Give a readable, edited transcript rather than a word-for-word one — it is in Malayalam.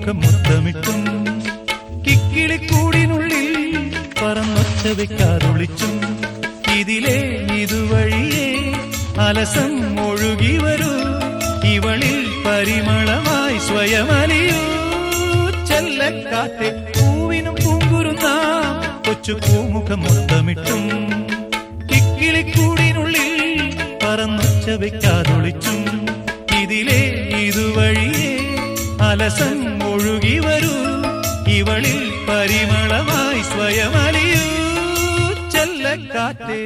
പൂമുഖം മുത്തമിട്ടും കിക്കിളിക്കൂടിനുള്ളിൽ പറന്നൊച്ച വെക്കാതൊളിച്ചും ഇതിലേ ഇതുവഴിയേ അലസം ഒഴുകി വരൂ ഇവളിൽ പരിമളമായി സ്വയമലിയൂ ചെല്ലക്കാറ്റെ പൂവിനും പൂങ്കുരുന്നാം കൊച്ചു പൂമുഖം മുത്തമിട്ടും കിക്കിളിക്കൂടിനുള്ളിൽ പറന്നൊച്ച വെക്കാതൊളിച്ചും ഇതിലേ ഇതുവഴിയേ അലസം ഒഴുകി വരൂ ഇവളിൽ പരിമളമായി സ്വയമലിയൂ ചെല്ലക്കാറ്റേ